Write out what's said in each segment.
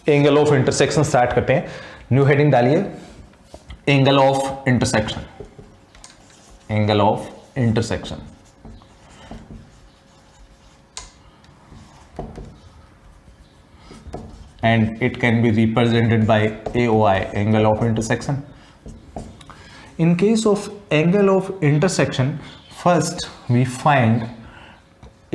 Angle of intersection start करते हैं। New heading डालिए, angle of intersection, angle of intersection. And it can be represented by AOI, angle of intersection. In case of angle of intersection, first we find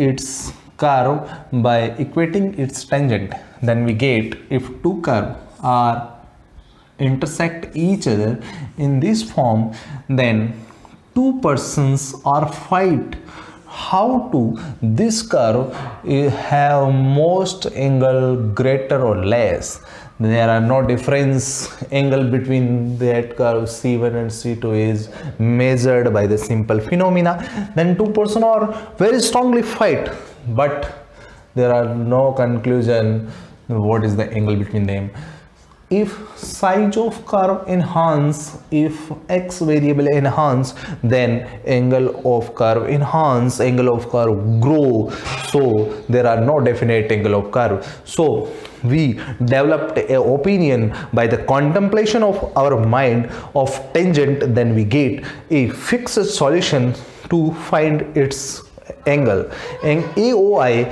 its curve by equating its tangent. Then we get if two curves are intersect each other in this form, then two persons are fight how to this curve have most angle greater or less. There are no difference angle between that curve C1 and C2 is measured by the simple phenomena. Then two person are very strongly fight, but there are no conclusion what is the angle between them. If size of curve enhance, if x variable enhance, then angle of curve enhance, angle of curve grow. So there are no definite angle of curve. So we developed a opinion by the contemplation of our mind of tangent. Then we get a fixed solution to find its angle, and AOI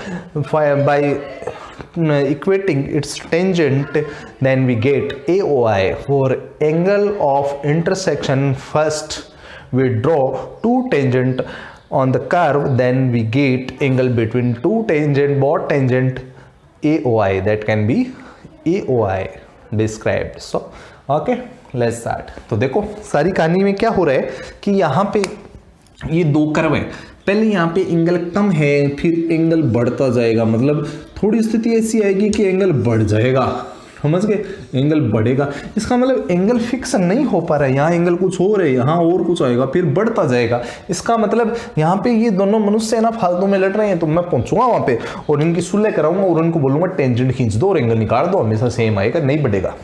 by equating its tangent, then we get AOI for angle of intersection. First we draw two tangent on the curve, then we get angle between two tangent, both tangent, AOI. That can be AOI described. So okay, let's start. तो देखो सारी कहानी में क्या हो रहा है कि यहाँ पे ये दो कर्व है, पहले यहाँ पे एंगल कम है, फिर एंगल बढ़ता जाएगा, मतलब थोड़ी स्थिति ऐसी आएगी कि एंगल बढ़ जाएगा, समझ गए, एंगल बढ़ेगा। इसका मतलब एंगल फिक्स नहीं हो पा रहा है, यहाँ एंगल कुछ हो रहा है, यहाँ और कुछ आएगा, फिर बढ़ता जाएगा। इसका मतलब यहाँ पे ये दोनों मनुष्य है ना फालतू में लड़ रहे हैं, तो मैं पहुंचूंगा वहां पे और इनकी सुलह कराऊंगा और उनको बोलूंगा टेंजेंट खींच दो और एंगल निकाल दो, हमेशा सेम आएगा, नहीं बढ़ेगा।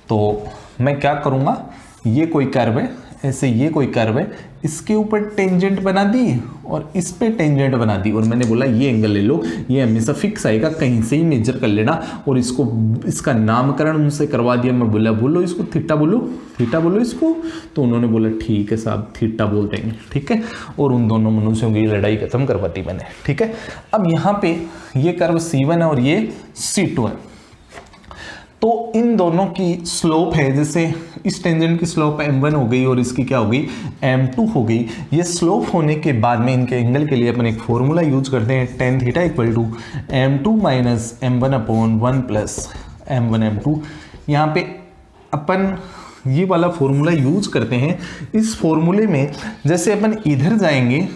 तो मैं क्या करूंगा, ये कोई कर्व है, ऐसे ये कोई कर्व है, इसके ऊपर टेंजेंट बना दी और इस पे टेंजेंट बना दी और मैंने बोला ये एंगल ले लो, ये हमेशा फिक्स आएगा, कहीं से ही मेजर कर लेना। और इसको इसका नामकरण उनसे करवा दिया, मैं बोला बोलो इसको थीटा बोलो, थीटा बोलो इसको, तो उन्होंने बोला ठीक है साहब थीटा बोल देंगे, ठीक है। और उन दोनों मनुष्यों की लड़ाई खत्म करवा दी मैंने, ठीक है। अब यहाँ पे ये कर्व C1 है और ये C2 है, तो इन दोनों की स्लोप है, जैसे इस टेंजेंट की स्लोप m1 हो गई और इसकी क्या हो गई m2 हो गई। ये स्लोप होने के बाद में इनके एंगल के लिए अपन एक फॉर्मूला यूज करते हैं, tan theta equal to m2 minus m1 upon 1 plus m1 m2। यहाँ पे अपन ये वाला फॉर्मूला यूज करते हैं। इस फॉर्मूले में जैसे अपन इधर जाएंगे,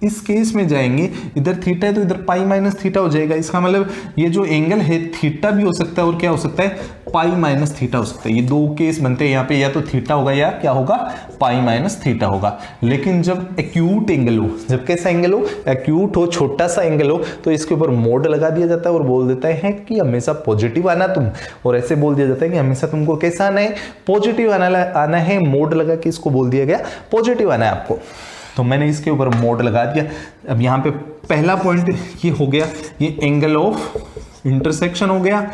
इस केस में जाएंगे, इधर थीटा है तो इधर पाई माइनस थीटा हो जाएगा। इसका मतलब ये जो एंगल है थीटा भी हो सकता है और क्या हो सकता है, पाई माइनस थीटा हो सकता है। ये दो केस बनते हैं, यहाँ पे या तो थीटा होगा या क्या होगा, पाई माइनस थीटा होगा। लेकिन जब एक्यूट एंगल हो, जब कैसा एंगल हो, एक्यूट हो, छोटा सा एंगल हो, तो इसके ऊपर मोड लगा दिया जाता है और बोल देता है कि हमेशा पॉजिटिव आना तुम, और ऐसे बोल दिया जाता है कि हमेशा तुमको कैसा आना है, पॉजिटिव आना है। मोड लगा के इसको बोल दिया गया पॉजिटिव आना है आपको, तो मैंने इसके ऊपर मोड लगा दिया। अब यहाँ पे पहला पॉइंट ये हो गया, ये एंगल ऑफ इंटरसेक्शन हो गया।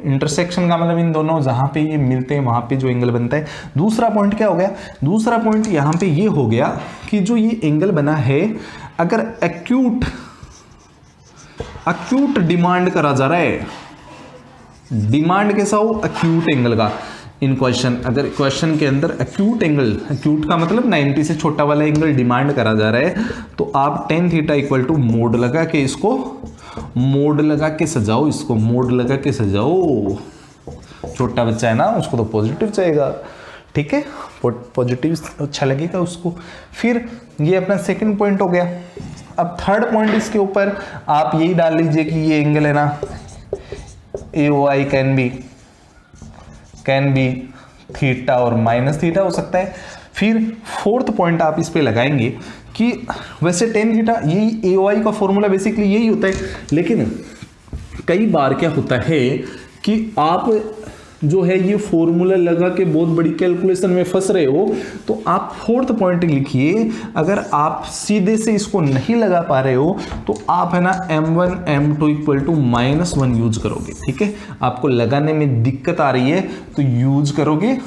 इंटरसेक्शन का मतलब इन दोनों जहाँ पे ये मिलते हैं वहाँ पे जो एंगल बनता है। दूसरा पॉइंट क्या हो गया, दूसरा पॉइंट यहाँ पे ये हो गया कि जो ये एंगल बना है, अगर एक्यूट डिमांड करा जा रहा है, डिमांड कैसा हो, एक्यूट एंगल का। इन क्वेश्चन, अगर क्वेश्चन के अंदर एक्यूट एंगल, एक्यूट का मतलब 90 से छोटा वाला एंगल डिमांड करा जा रहा है, तो आप tan theta equal to mode लगा के इसको, मोड लगा के सजाओ, इसको मोड लगा के सजाओ। छोटा बच्चा है ना, उसको तो पॉजिटिव चाहिएगा, ठीक है, पॉजिटिव अच्छा लगेगा उसको। फिर ये अपना सेकंड पॉइंट हो गया। अब थर्ड पॉइंट इसके ऊपर आप यही डाल लीजिए कि ये एंगल है ना, AOI कैन बी थीटा और माइनस थीटा हो सकता है। फिर फोर्थ पॉइंट आप इस पे लगाएंगे कि वैसे tan थीटा, यही AOI का फॉर्मूला बेसिकली यही होता है, लेकिन कई बार क्या होता है कि आप जो है ये फॉर्मूला लगा के बहुत बड़ी कैलकुलेशन में फंस रहे हो, तो आप फोर्थ पॉइंट लिखिए। अगर आप सीधे से इसको नहीं लगा पा रहे हो तो आप है ना m1 m2 equal to -1 use करोगे। ठीक है, आपको लगाने में दिक्कत आ रही है तो यूज करोगे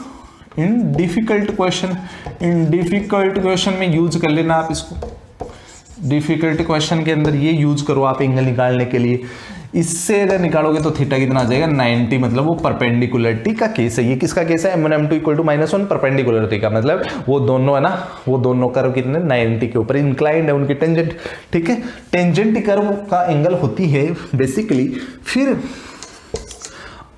इन डिफिकल्ट क्वेश्चन। इन डिफिकल्ट क्वेश्चन में यूज कर लेना आप इसको। डिफिकल्ट क्वेश्चन के अंदर ये यूज करो आप एंगल निकालने के लिए। इससे अगर निकालोगे तो थीटा कितना आ जाएगा 90, मतलब वो परपेंडिकुलरिटी का केस है। ये किसका केस है? m1 m2 equal to -1 perpendicularity का, मतलब वो दोनों है ना, वो दोनों कर्व कितने 90 के ऊपर इंक्लाइंड है उनकी टेंजेंट। ठीक है, टेंजेंट कर्व का एंगल होती है बेसिकली। फिर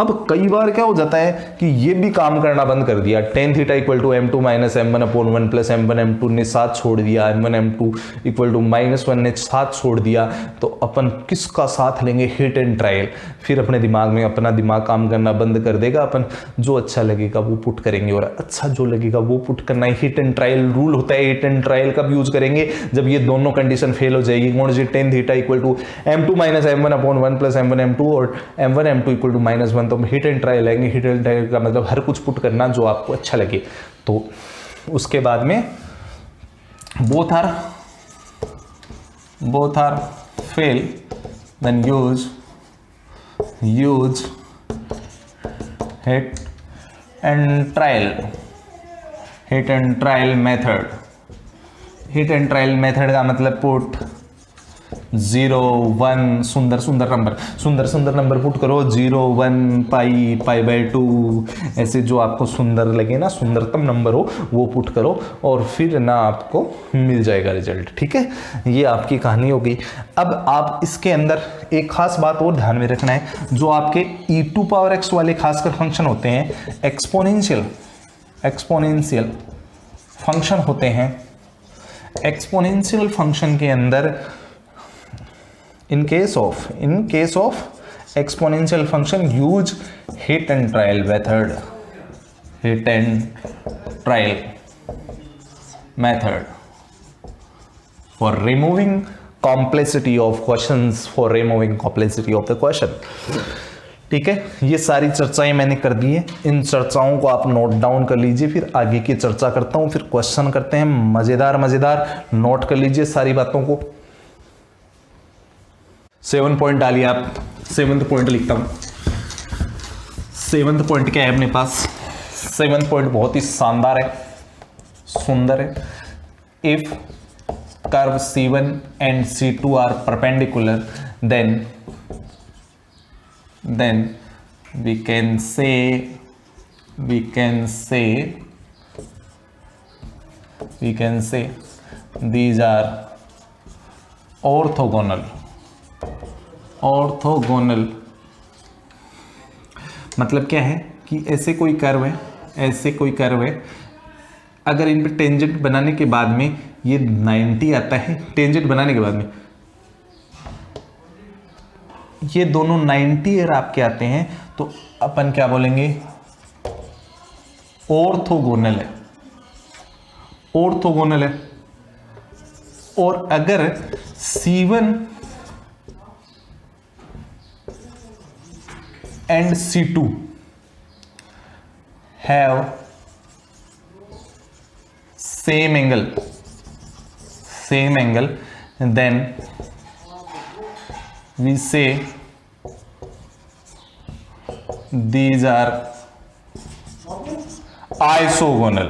अब कई बार क्या हो जाता है कि ये भी काम करना बंद कर दिया। tan theta equal to m2 minus m1 upon 1 plus m1 m2 ने साथ छोड़ दिया, m1 m2 इक्वल टू -1 ने साथ छोड़ दिया, तो अपन किसका साथ लेंगे? Hit and trial. फिर अपने दिमाग में अपना दिमाग काम करना बंद कर देगा। अपन जो अच्छा लगेगा वो पुट करेंगे और अच्छा जो लगेगा वो पुट करना है। हिट एंड ट्रायल रूल होता है। हिट एंड ट्रायल कब यूज करेंगे? जब ये दोनों कंडीशन फेल हो जाएगी। कौन सी? tan theta equal to m2 minus m1 upon 1 plus m1 m2 और m1 m2 इक्वल टू -1, तो हिट एंड ट्रायल लेंगे। हिट एंड ट्रायल का मतलब हर कुछ पुट करना जो आपको अच्छा लगे। तो उसके बाद में both are fail, then use hit and trial method. Hit and trial method का मतलब पुट 0 1 सुंदर नंबर पुट करो। 0 1 π/2 ऐसे जो आपको सुंदर लगे ना, सुंदरतम नंबर हो वो पुट करो और फिर ना आपको मिल जाएगा रिजल्ट। ठीक है, ये आपकी कहानी होगी। अब आप इसके अंदर एक खास बात और ध्यान में रखना है, जो आपके e⁻x वाले खासकर फंक्शन होते हैं, एक्सपोनेंशियल फंक्शन होते हैं। एक्सपोनेंशियल फंक्शन के अंदर in case of exponential function use hit and trial method for removing complexity of questions, for removing complexity of the question। ठीक है, ये सारी चर्चाएं मैंने कर दी है। इन चर्चाओं को आप नोट डाउन कर लीजिए, फिर आगे की चर्चा करता हूं, फिर क्वेश्चन करते हैं। मजेदार नोट कर लीजिए सारी बातों को। 7 पॉइंट डालिए आप। 7th पॉइंट लिखता हूं। 7th पॉइंट क्या है अपने पास? 7th पॉइंट बहुत ही शानदार है, सुंदर है। If curve C1 and C2 are perpendicular, then we can say these are orthogonal। मतलब क्या है कि ऐसे कोई कर्व है, अगर इन पे टेंजेंट बनाने के बाद में ये 90 आता है, टेंजेंट बनाने के बाद में ये दोनों 90 अगर आपके आते हैं तो अपन क्या बोलेंगे? ऑर्थोगोनल है। और अगर C1 and C2 have same angle, then we say these are isogonal।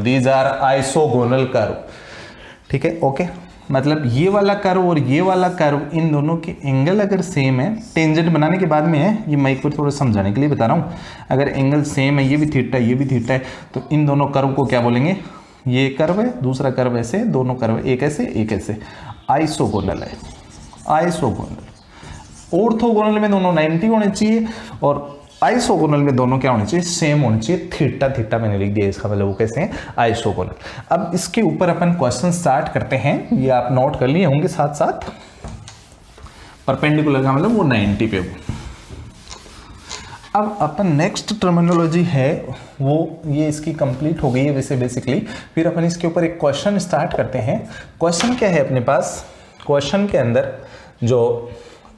these are isogonal curve। ठीक है, ओके। मतलब ये वाला कर्व और ये वाला कर्व, इन दोनों के एंगल अगर सेम है, टेंजेंट बनाने के बाद में है, ये मैं एक बार थोड़ा समझाने के लिए बता रहा हूँ। अगर एंगल सेम है, ये भी थीटा है, तो इन दोनों कर्व को क्या बोलेंगे? ये कर्व है, दूसरा कर्व ऐसे, दोनों कर्व एक ऐसे, आइसोगोनल है। ऑर्थोगोनल में दोनों 90 होने चाहिए और आइसोगोनल में दोनों क्या होने चाहिए? सेम होने चाहिए। थीटा मैंने लिख दिया, इसका मतलब वो कैसे हैं? आइसोगोनल। अब इसके ऊपर अपन क्वेश्चन स्टार्ट करते हैं। ये आप नोट कर लिए होंगे साथ। परपेंडिकुलर का मतलब वो 90 पे हो। अब अपन नेक्स्ट टर्मिनोलॉजी है वो, ये इसकी कंप्लीट हो गई है वैसे बेसिकली। फिर अपन इसके ऊपर एक क्वेश्चन स्टार्ट करते हैं। क्वेश्चन क्या है अपने पास? क्वेश्चन के अंदर जो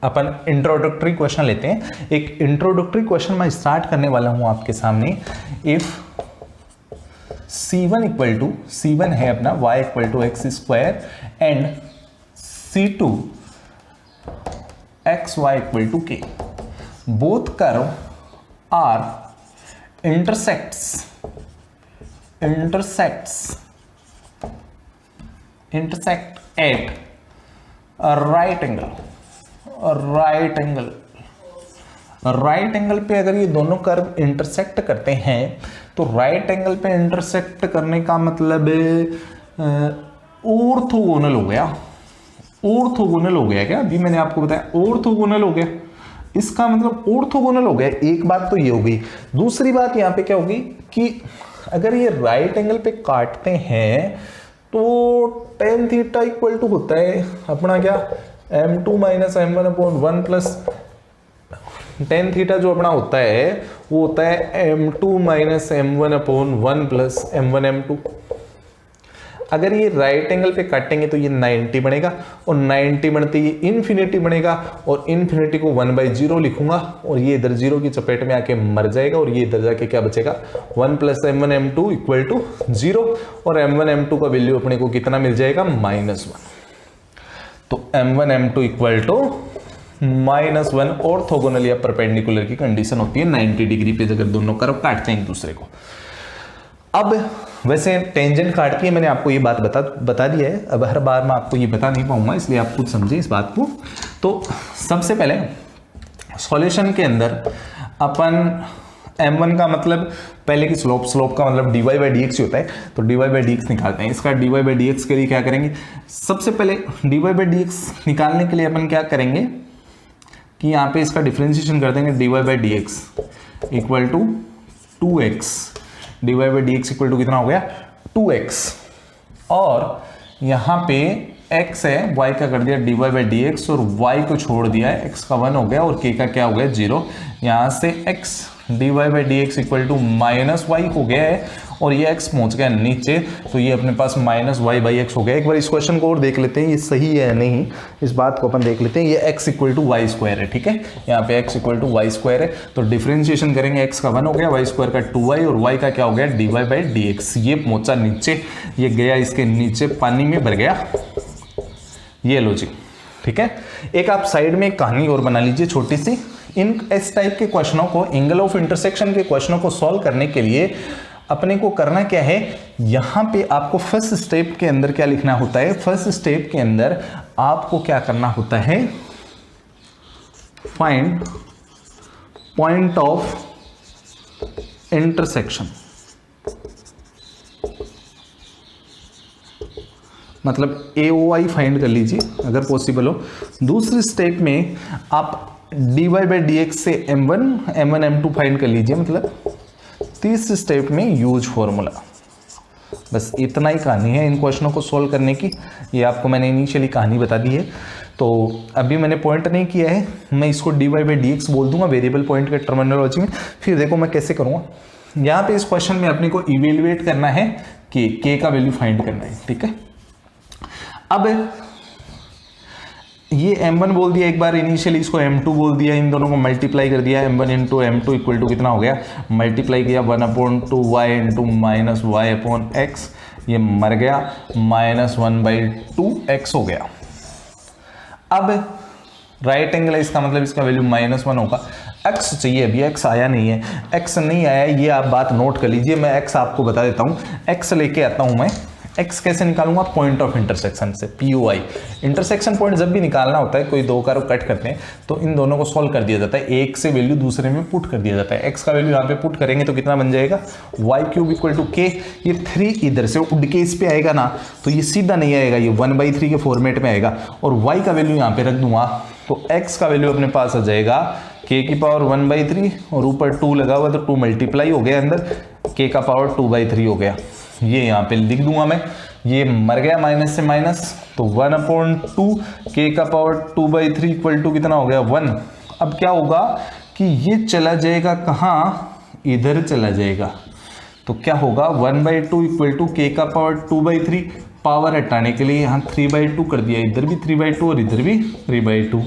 अपन इंट्रोडक्टरी क्वेश्चन लेते हैं। एक इंट्रोडक्टरी क्वेश्चन मैं स्टार्ट करने वाला हूं आपके सामने। If C1 equal to C1 है अपना y equal to X square and C2 xy equal to k, both curve are intersect at a right angle पे अगर ये दोनों कर्व इंटरसेक्ट करते हैं तो राइट एंगल पे इंटरसेक्ट करने का मतलब ऑर्थोगोनल हो गया। ऑर्थोगोनल हो गया क्या? अभी मैंने आपको बताया ऑर्थोगोनल हो गया, इसका मतलब ऑर्थोगोनल हो गया। एक बात तो ये हो गई। दूसरी बात यहां पे क्या होगी कि अगर ये राइट एंगल पे काटते हैं तो tan थीटा इक्वल टू होता है अपना क्या, m2 minus m1 upon 1 plus tan theta जो अपना होता है वो होता है m2 minus m1 upon 1 plus m1 m2। अगर ये राइट एंगल पे काटेंगे तो ये 90 बनेगा और 90 बनते ये इन्फिनिटी बनेगा और इन्फिनिटी को 1/0 लिखूंगा और ये इधर 0 की चपेट में आके मर जाएगा और ये इधर जाके क्या बचेगा 1 plus m1 m2 equal to 0 और m1 m2 का वैल्यू अपने को कितना मिल जाएगा -1। तो m1 m2 equal to -1 orthogonal या परपेंडिकुलर की कंडीशन होती है 90 डिग्री पे अगर दोनों कर्व काटते हैं एक दूसरे को। अब वैसे टेंजेंट काटती है, मैंने आपको ये बात बता दिया है। अब हर बार मैं आपको ये बता नहीं पाऊंगा, इसलिए आप खुद समझें इस बात को। तो सबसे पहले सॉल्यूशन के अंदर अपन m1 का मतलब पहले की स्लोप का मतलब dy/dx होता है, तो dy/dx निकालते हैं। इसका dy/dx के लिए क्या करेंगे, सबसे पहले dy/dx निकालने के लिए अपन क्या करेंगे कि यहाँ पे इसका डिफरेंशिएशन कर देंगे। dy/dx equal to 2x, dy/dx equal to कितना हो गया 2x, और यहाँ पे x है, y का कर दिया dy/dx और y को छोड़ दिया है, x का 1 हो गया और k का क्या हो गया 0। यहाँ से x dy/dx equal to -y हो गया है और ये x पहुंच गया नीचे, तो ये अपने पास -y/x हो गया। एक बार इस क्वेश्चन को और देख लेते हैं ये सही है या नहीं, इस बात को अपन देख लेते हैं। ये x equal to Y square है, ठीक है, यहाँ पे x equal to Y square है, तो डिफरेंशिएशन करेंगे, x का 1 हो गया, y स्क्वायर का 2y और y का क्या हो गया dy/dx। ये पहुंचा नीचे, ये गया इसके नीचे पानी में भर गया, ये लो जी, ठीक है। एक आप साइड में एक कहानी और बना लीजिए छोटी सी। इन इस टाइप के क्वेश्चनों को, एंगल ऑफ इंटरसेक्शन के क्वेश्चनों को सॉल्व करने के लिए अपने को करना क्या है, यहां पे आपको फर्स्ट स्टेप के अंदर क्या लिखना होता है, फर्स्ट स्टेप के अंदर आपको क्या करना होता है, फाइंड पॉइंट ऑफ इंटरसेक्शन, मतलब AOI फाइंड कर लीजिए अगर पॉसिबल हो। दूसरी स्टेप में आप dy/dx से m1 m2 फाइंड कर लीजिए, मतलब तीसरी स्टेप में यूज फॉर्मूला। बस इतना ही कहानी है इन क्वेश्चनों को सॉल्व करने की, ये आपको मैंने इनिशियली कहानी बता दी है। तो अभी मैंने पॉइंट नहीं किया है, मैं इसको dy/dx बोल दूंगा वेरिएबल पॉइंट के टर्मिनोलॉजी में, फिर देखो मैं कैसे करूँगा। यहाँ पे इस क्वेश्चन में अपने को इवेल्युएट करना है कि k का वैल्यू फाइंड करना है, ठीक है। अब ये m1 बोल दिया एक बार इनिशियली, इसको m2 बोल दिया, इन दोनों को मल्टीप्लाई कर दिया, m1 into m2 equal to कितना हो गया, मल्टीप्लाई किया 1/2y इंटू -y/x, ये मर गया, -1/2x हो गया। अब राइट एंगल है, इसका मतलब इसका वैल्यू -1 होगा। x चाहिए, अभी x आया नहीं है, x नहीं आया, ये आप बात नोट कर लीजिए, मैं x आपको बता देता हूँ। x लेके आता हूँ मैं, x कैसे निकालूंगा, पॉइंट ऑफ इंटरसेक्शन से, POI। इंटरसेक्शन पॉइंट जब भी निकालना होता है, कोई दो कर्व कट करते हैं तो इन दोनों को सॉल्व कर दिया जाता है, एक से वैल्यू दूसरे में पुट कर दिया जाता है। x का वैल्यू यहाँ पे पुट करेंगे तो कितना बन जाएगा, y³ इक्वल टू k। ये 3 इधर से उड़ के इस पे आएगा ना, तो ये सीधा नहीं आएगा, ये 1/3 के फॉर्मेट में आएगा, और y का वैल्यू यहाँ पे रख दूंगा तो x का वैल्यू अपने पास आ जाएगा k की पावर 1/3 और ऊपर 2 लगा हुआ तो 2 मल्टीप्लाई हो गया, अंदर k का पावर 2/3 हो गया। ये यहाँ पे लिख दूंगा मैं, ये मर गया माइनस से माइनस, तो 1/2 k का पावर 2/3 इक्वल टू कितना हो गया 1। अब क्या होगा कि ये चला जाएगा कहाँ, इधर चला जाएगा, तो क्या होगा 1/2 इक्वल टू k का पावर 2/3, पावर हटाने के लिए यहाँ 3/2 कर दिया, इधर भी 3/2 और इधर भी 3/2,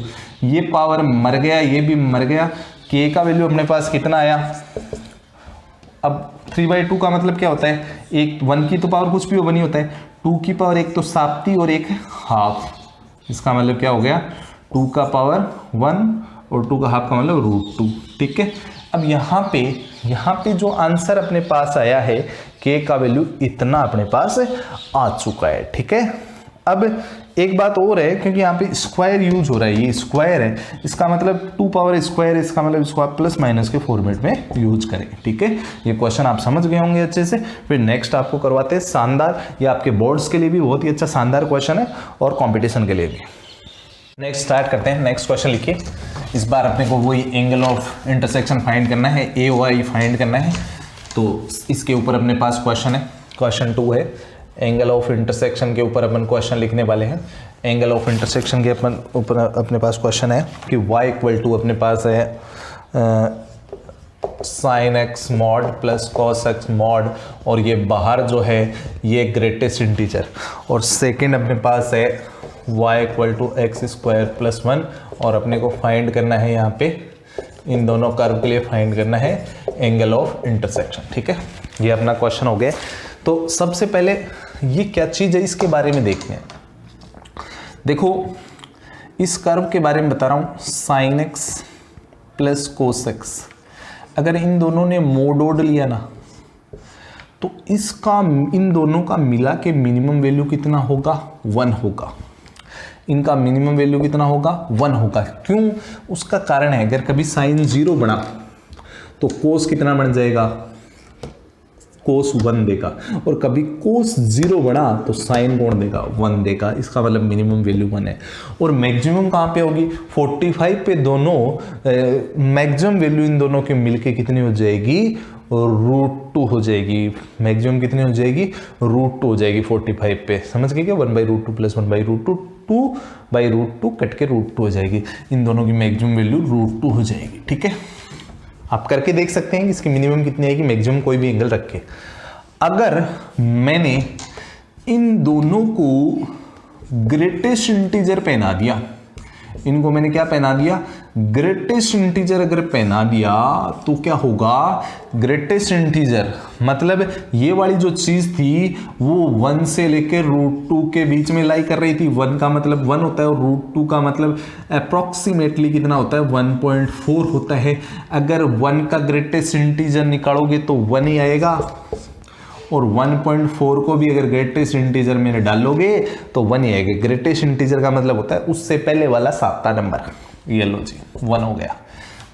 ये पावर मर गया, ये भी मर गया। k का वैल्यू अपने पास कितना आया, अब 3/2 का मतलब क्या होता है, एक 1 की तो पावर कुछ भी वो नहीं होता है, 2 की पावर एक तो साप्ती और एक हाफ, इसका मतलब क्या हो गया 2 का पावर 1 और 2 का हाफ का मतलब √2, ठीक है। अब यहाँ पे जो आंसर अपने पास आया है k का वैल्यू इतना अपने पास आ चुका है, ठीक है। अब एक बात और है, क्योंकि यहाँ पे स्क्वायर यूज हो रहा है, ये स्क्वायर है, इसका मतलब 2 पावर स्क्वायर, इसका मतलब इसको आप प्लस माइनस के फॉर्मेट में यूज करें, ठीक है। ये क्वेश्चन आप समझ गए होंगे अच्छे से। फिर नेक्स्ट आपको करवाते हैं शानदार, ये आपके बोर्ड्स के लिए भी बहुत ही अच्छा शानदार क्वेश्चन है और कॉम्पिटिशन के लिए भी। नेक्स्ट स्टार्ट करते हैं, नेक्स्ट क्वेश्चन लिखिए। इस बार अपने को वही एंगल ऑफ इंटरसेक्शन फाइंड करना है, AOI फाइंड करना है। तो इसके ऊपर अपने पास क्वेश्चन है, क्वेश्चन 2 है, एंगल ऑफ इंटरसेक्शन के ऊपर अपन क्वेश्चन लिखने वाले हैं। एंगल ऑफ इंटरसेक्शन के ऊपर अपने पास क्वेश्चन है कि y = अपने पास है sin x mod plus cos x mod, और ये बाहर जो है ये ग्रेटेस्ट इंटीजर, और सेकंड अपने पास है y = x² + 1, और अपने को फाइंड करना है यहाँ पे इन दोनों कर्व के लिए फाइंड करना है एंगल ऑफ इंटरसेक्शन, ठीक है। ये अपना क्वेश्चन हो गया। तो सबसे पहले ये क्या चीज़ है इसके बारे में देखते हैं। देखो इस कर्व के बारे में बता रहा हूँ, sin x plus cos x, अगर इन दोनों ने मोड लिया ना तो इसका इन दोनों का मिला के मिनिमम वैल्यू कितना होगा, 1 होगा। इनका मिनिमम वैल्यू कितना होगा, 1 होगा। क्यों, उसका कारण है अगर कभी साइन 0 बना तो कोस कितना बन जाएगा, कोस 1 देगा, और कभी कोस 0 बना तो साइन कौन देगा, 1 देगा। इसका मतलब मिनिमम वैल्यू 1 है। और मैक्सिमम कहाँ पे होगी, 45 पे दोनों मैक्सिमम वैल्यू इन दोनों के मिलके कितनी हो जाएगी, √2 हो जाएगी। मैक्सिमम कितनी हो जाएगी, √2 हो जाएगी 45 पे। समझ गए क्या, 1/√2 प्लस 1/√2, 2/√2 कट के √2 हो जाएगी। इन दोनों की मैक्सिमम वैल्यू √2 हो जाएगी, ठीक है। आप करके देख सकते हैं कि इसकी मिनिमम कितनी आएगी, मैक्सिमम कोई भी एंगल रख के। अगर मैंने इन दोनों को ग्रेटेस्ट इंटीजर पहना दिया, इनको मैंने क्या पहना दिया, ग्रेटेस्ट इंटीजर अगर पहना दिया तो क्या होगा, ग्रेटेस्ट इंटीजर मतलब ये वाली जो चीज थी वो 1 से लेकर √2 के बीच में लाई कर रही थी। 1 का मतलब 1 होता है और √2 का मतलब अप्रॉक्सीमेटली कितना होता है, 1.4 होता है। अगर 1 का ग्रेटेस्ट इंटीजर निकालोगे तो 1 ही आएगा, और 1.4 को भी अगर ग्रेटेस्ट इंटीजर में डालोगे तो 1 ही आएगा। ग्रेटेस्ट इंटीजर का मतलब होता है उससे पहले वाला 7वां नंबर, ये लो जी 1 हो गया।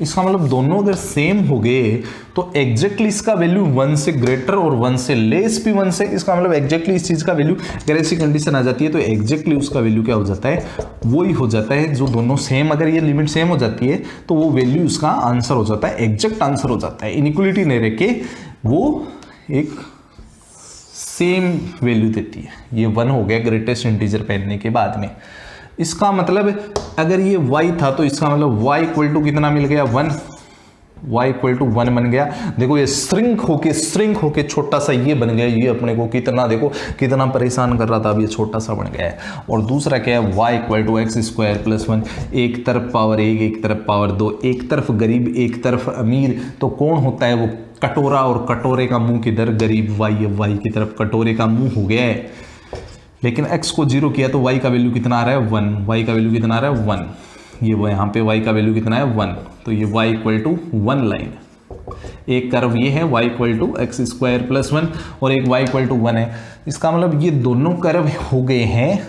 इसका मतलब दोनों अगर सेम हो गए तो एग्जैक्टली इसका वैल्यू 1 से ग्रेटर और 1 से लेस भी 1 से, इसका मतलब एग्जैक्टली इस चीज का वैल्यू अगर ऐसी कंडीशन आ जाती है तो एग्जैक्टली उसका वैल्यू क्या हो जाता है, वो ही हो जाता है जो दोनों सेम, अगर ये लिमिट सेम हो जाती है तो वो वैल्यू उसका आंसर हो जाता है, एग्जैक्ट आंसर हो जाता है। इनइक्वलिटी नहीं रह के वो एक सेम वैल्यू देती है। ये 1 हो गया ग्रेटेस्ट इंटीजर पहनने के बाद में। इसका मतलब अगर ये y था तो इसका मतलब y = कितना मिल गया, 1, y = 1 बन गया। देखो ये श्रिंक होके छोटा सा ये बन गया। ये अपने को कितना, देखो कितना परेशान कर रहा था, अब ये छोटा सा बन गया है। और दूसरा क्या है, y = x² + 1, एक तरफ पावर 1 एक तरफ पावर 2, एक तरफ गरीब एक तरफ अमीर, तो कौन होता है वो कटोरा, और कटोरे का मुंह किधर, गरीब y की तरफ कटोरे का मुंह हो गया है। लेकिन x को 0 किया तो y का वैल्यू कितना आ रहा है, 1, y का वैल्यू कितना आ रहा है 1, ये वो यहाँ पे y का वैल्यू कितना है 1, तो ये y = 1 लाइन। एक कर्व ये है y = x² + 1 और एक y = 1 है। इसका मतलब ये दोनों कर्व हो गए हैं।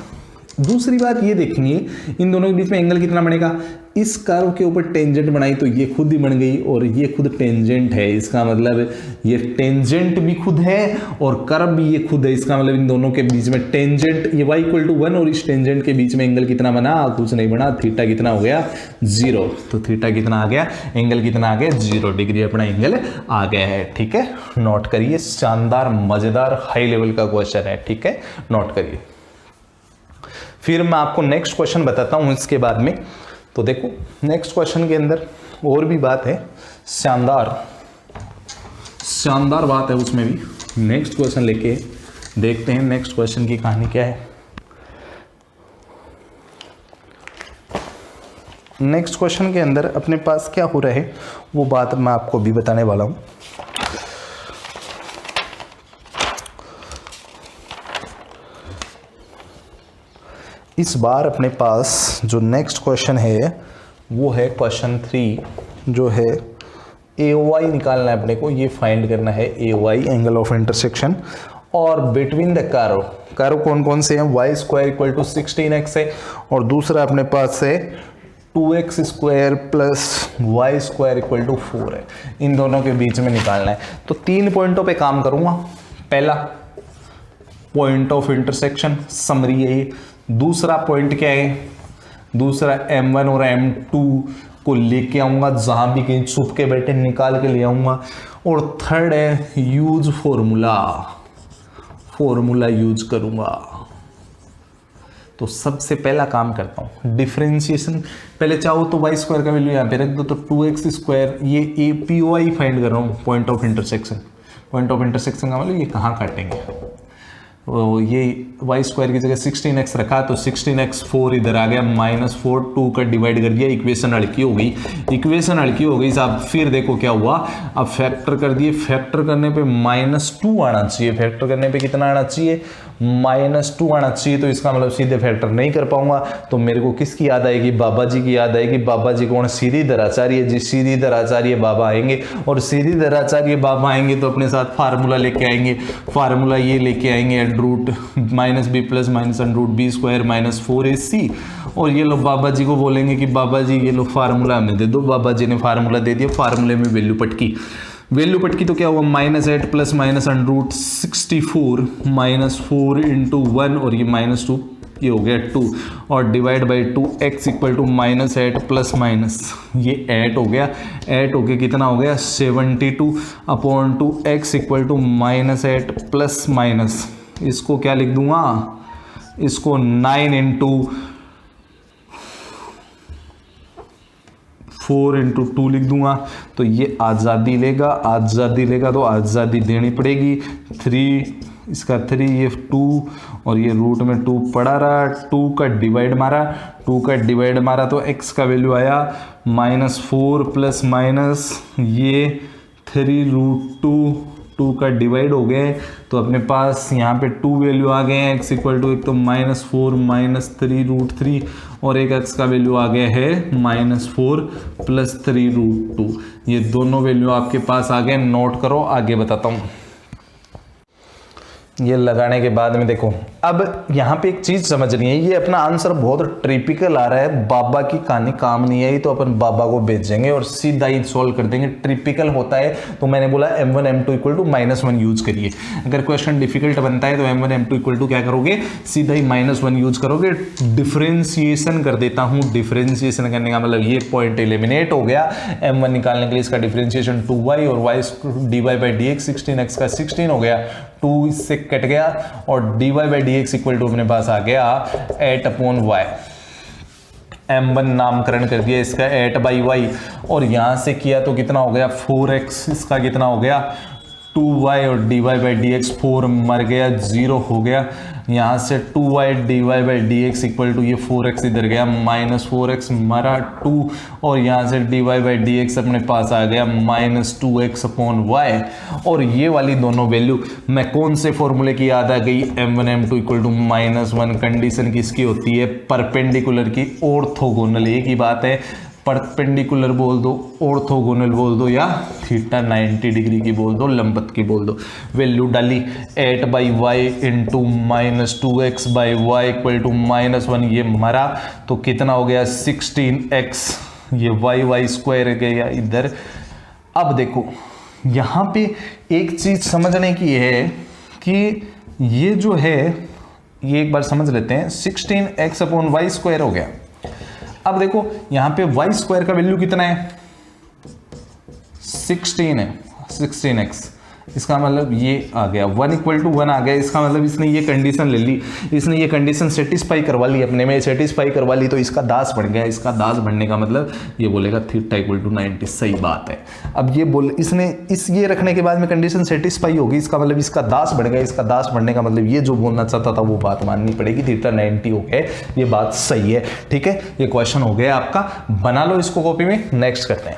दूसरी बात ये देखेंगे इन दोनों के बीच में एंगल कितना बनेगा, इस कर्व के ऊपर टेंजेंट बनाई तो ये खुद ही बन गई और ये खुद टेंजेंट है। इसका मतलब ये टेंजेंट भी खुद है और कर्व भी ये खुद है। इसका मतलब इन दोनों के बीच में टेंजेंट, ये y = 1 और इस टेंजेंट के बीच में एंगल कितना बना, कुछ नहीं बना, थीटा कितना हो गया 0। तो थीटा कितना आ गया, एंगल कितना आ गया 0 डिग्री अपना एंगल आ गया है। ठीक है, नोट करिए, शानदार मजेदार हाई लेवल का क्वेश्चन है। ठीक है, नोट करिए। फिर मैं आपको नेक्स्ट क्वेश्चन बताता हूं इसके बाद में। तो देखो नेक्स्ट क्वेश्चन के अंदर और भी बात है, शानदार बात है उसमें भी। नेक्स्ट क्वेश्चन लेके देखते हैं नेक्स्ट क्वेश्चन की कहानी क्या है। नेक्स्ट क्वेश्चन के अंदर अपने पास क्या हो रहा है वो बात मैं आपको भी बताने वाला हूं। इस बार अपने पास जो नेक्स्ट क्वेश्चन है वो है क्वेश्चन 3, जो है AOI निकालना है अपने को, ये फाइंड करना है AOI एंगल ऑफ इंटरसेक्शन, और बिटवीन द कारो कौन कौन से हैं, Y square equal to 16x है, और दूसरा अपने पास है 2x square plus Y square equal to 4 है। इन दोनों के बीच में निकालना है। तो 3 पॉइंटों पे काम करूंगा। पहला पॉइंट ऑफ इंटरसेक्शन समरी है ये। दूसरा पॉइंट क्या है, दूसरा M1 और M2 को लेके आऊंगा, जहां भी कहीं छुप के बैठे निकाल के ले आऊंगा। और थर्ड है यूज फॉर्मूला यूज करूंगा। तो सबसे पहला काम करता हूं डिफरेंशिएशन। पहले चाहो तो वाई स्क्वायर का वैल्यू यहां पे रख दो, तो 2x स्क्वायर, ये APOI फाइंड कर रहा हूं, point of intersection. Point of intersection का मतलब ये कहाँ काटेंगे, ये वाई स्क्वायर की जगह 16x रखा तो 16x 4 इधर आ गया, -4 2 का डिवाइड कर दिया, इक्वेशन हल्की हो गई। इक्वेशन हल्की हो गई साहब, फिर देखो क्या हुआ, अब फैक्टर कर दिए। फैक्टर करने पे -2 आना चाहिए, फैक्टर करने पे कितना आना चाहिए, -2 आना चाहिए। तो इसका मतलब सीधे फैक्टर नहीं कर पाऊंगा, तो मेरे को किसकी याद आएगी, बाबा जी की याद आएगी। बाबा जी कौन, श्रीधर आचार्य जी। श्रीधर आचार्य बाबा आएंगे, और श्रीधर आचार्य बाबा आएंगे तो अपने साथ फार्मूला लेके आएंगे। फार्मूला ये लेके आएंगे, root -b plus -√b square -4ac। और ये लोग बाबा जी को बोलेंगे कि बाबा जी ये लो फार्मूला हमें दे दो। बाबा जी ने फार्मूला दे दिया, फार्मूले में वैल्यू पटकी तो क्या हुआ, -8 प्लस -√64 -4 इंटू 1, और ये -2, ये हो गया 2, और divide by 2, x equal to -8 plus minus ये 8 हो गया। 8 हो गया कितना हो गया, 72/2, x equal to -8 plus minus, इसको क्या लिख दूंगा, इसको 9 इंटू 4 इंटू 2 लिख दूंगा। तो ये आज़ादी लेगा तो आज़ादी देनी पड़ेगी। 3, इसका 3, ये 2, और ये रूट में 2 पड़ा रहा। 2 का डिवाइड मारा तो x का वैल्यू आया -4 प्लस माइनस ये 3√2, 2 का डिवाइड हो गए, तो अपने पास यहाँ पे 2 वैल्यू आ गए हैं। x इक्वल टू एक तो -4 -3√3, और एक x का वैल्यू आ गया है -4 प्लस 3√2। ये दोनों वैल्यू आपके पास आ गए, नोट करो, आगे बताता हूँ। ये लगाने के बाद में देखो, अब यहाँ पे एक चीज समझनी है, ये अपना आंसर बहुत ट्रिपिकल आ रहा है, बाबा की कहानी काम नहीं आई तो अपन बाबा को भेजेंगे और सीधा ही सॉल्व कर देंगे। ट्रिपिकल होता है तो मैंने बोला M1 M2 equal to -1 use करिए। अगर क्वेश्चन डिफिकल्ट बनता है तो M1 M2 इक्वल टू क्या करोगे, सीधा ही -1 यूज करोगे। डिफरेंशिएशन कर देता हूँ। डिफरेंशिएशन करने का मतलब ये पॉइंट एलिमिनेट हो गया। M1 निकालने के लिए इसका डिफरेंशिएशन 2y और y dy/dx 16x का 16 हो गया, 2 इससे कट गया, और dy/dx इक्वल टू अपने पास आ गया 8/y। M1 नामकरण कर दिया इसका 8/y, और यहां से किया तो कितना हो गया 4x, इसका कितना हो गया 2y, और dy/dx 4 मर गया, 0 हो गया। यहाँ से 2y dy/dx इक्वल टू ये 4x इधर गया, -4x मरा 2, और यहाँ से dy/dx अपने पास आ गया -2x/y। और ये वाली दोनों वैल्यू मैं कौन से फॉर्मूले की याद आ गई, M1 M2 equal to -1। Condition किसकी होती है, परपेंडिकुलर की, ऑर्थोगोनल, एक ही बात है। परपेंडिकुलर बोल दो, ऑर्थोगोनल बोल दो, या थीटा 90 डिग्री की बोल दो, लंबवत की बोल दो। वैल्यू डाली 8/y into -2x/y equal to -1, ये मरा तो कितना हो गया 16x, ये y स्क्वायर गया इधर। अब देखो यहाँ पे एक चीज समझने की है कि ये जो है, ये एक बार समझ लेते हैं, 16x/y स्क्वायर हो गया। अब देखो यहां पे y स्क्वायर का वैल्यू कितना है, 16 है, 16x। इसका मतलब ये आ गया 1 = 1 आ गया। इसका मतलब इसने ये कंडीशन ले ली, इसने ये कंडीशन सेटिस्फाई करवा ली, अपने में सेटिस्फाई करवा ली, तो इसका दास बढ़ गया। इसका दास बढ़ने का मतलब ये बोलेगा थीटा = 90। सही बात है। अब ये बोल इसने ये रखने के बाद में कंडीशन सेटिस्फाई होगी, इसका मतलब इसका दास बढ़ गया। इसका दास बढ़ने का मतलब ये जो बोलना चाहता था वो बात माननी पड़ेगी, थीटा 90 हो गया। ये बात सही है। ठीक है, ये क्वेश्चन हो गया आपका, बना लो इसको कॉपी में। नेक्स्ट करते हैं।